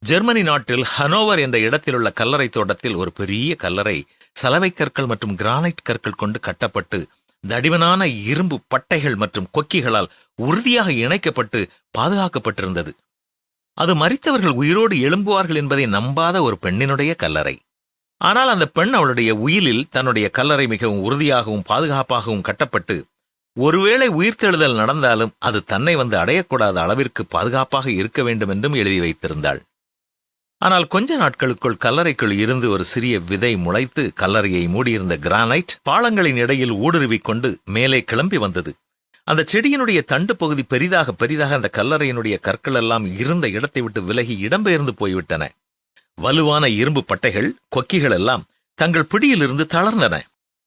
Germany நாட்டில் Hanover என்ற இடத்திலுள்ள கல்லறை தோட்டத்தில் ஒரு பெரிய கல்லறை சலவை கற்கள் மற்றும் கிரானைட் கற்கள் கொண்டு கட்டப்பட்டு தடிமனான இரும்பு பட்டைகள் மற்றும் கொக்கிகளால் உறுதியாக இணைக்கப்பட்டு பாதுகாக்கப்பட்டிருந்தது. அது மரித்தவர்கள் உயிரோடு எழும்புவார்கள் என்பதை நம்பாத ஒரு பெண்ணினுடைய கல்லறை. ஆனால் அந்த பெண் அவளுடைய உயிலில் தன்னுடைய கல்லறை மிகவும் உறுதியாகவும் பாதுகாப்பாகவும் கட்டப்பட்டு ஒருவேளை உயிர்த்தெழுதல் நடந்தாலும் அது தன்னை வந்து அடையக்கூடாத அளவிற்கு பாதுகாப்பாக இருக்க வேண்டும் என்றும் எழுதி வைத்திருந்தாள். ஆனால் கொஞ்ச நாட்களுக்குள் கல்லறைக்குள் இருந்து ஒரு சிறிய விதை முளைத்து கல்லறையை மூடியிருந்த கிரானைட் பாளங்களின் இடையில் ஊடுருவிக் கொண்டு மேலே கிளம்பி வந்தது. அந்த செடியினுடைய தண்டு பகுதி பெரிதாக பெரிதாக அந்த கல்லறையினுடைய கற்கள் எல்லாம் இருந்த இடத்தை விட்டு விலகி இடம்பெயர்ந்து போய்விட்டன. வலுவான இரும்பு பட்டைகள் கொக்கிகள் எல்லாம் தங்கள் பிடியிலிருந்து தளர்ந்தன.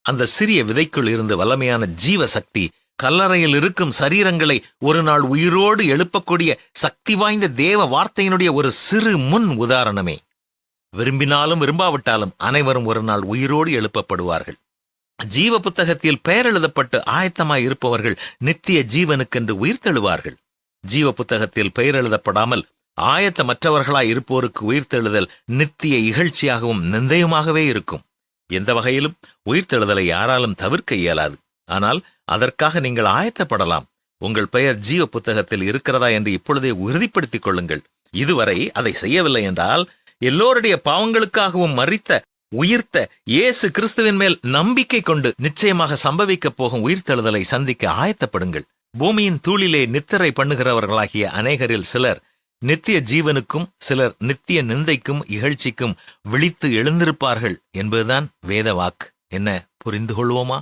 அந்த சிறிய விதைக்குள் இருந்து வல்லமையான ஜீவ சக்தி கல்லறையில் இருக்கும் சரீரங்களை ஒரு நாள் உயிரோடு எழுப்பக்கூடிய சக்தி வாய்ந்த தேவ வார்த்தையினுடைய ஒரு சிறு முன் உதாரணமே. விரும்பினாலும் விரும்பாவிட்டாலும் அனைவரும் ஒரு நாள் உயிரோடு எழுப்பப்படுவார்கள். ஜீவ புத்தகத்தில் பெயர் எழுதப்பட்டு ஆயத்தமாய் இருப்பவர்கள் நித்திய ஜீவனுக்கென்று உயிர்த்தெழுவார்கள். ஜீவ புத்தகத்தில் பெயர் எழுதப்படாமல் ஆயத்தமற்றவர்களாய் இருப்போருக்கு உயிர்த்தெழுதல் நித்திய இகழ்ச்சியாகவும் நிந்தையுமாகவே இருக்கும். எந்த வகையிலும் உயிர்த்தெழுதலை யாராலும் தவிர்க்க இயலாது. ஆனால் அதற்காக நீங்கள் ஆயத்தப்படலாம். உங்கள் பெயர் ஜீவ புத்தகத்தில் இருக்கிறதா என்று இப்பொழுதே உறுதிப்படுத்திக் கொள்ளுங்கள். இதுவரை அதை செய்யவில்லை என்றால் எல்லோருடைய பாவங்களுக்காகவும் மரித்த உயிர்த்த இயேசு கிறிஸ்துவின் மேல் நம்பிக்கை கொண்டு நிச்சயமாக சம்பவிக்கப் போகும் உயிர்த்தெழுதலை சந்திக்க ஆயத்தப்படுங்கள். பூமியின் தூளிலே நித்திரை பண்ணுகிறவர்களாகிய அநேகரில் சிலர் நித்திய ஜீவனுக்கும் சிலர் நித்திய நிந்தைக்கும் இகழ்ச்சிக்கும் விழித்து எழுந்திருப்பார்கள் என்பதுதான் வேத வாக்கு. என்ன, புரிந்து கொள்வோமா?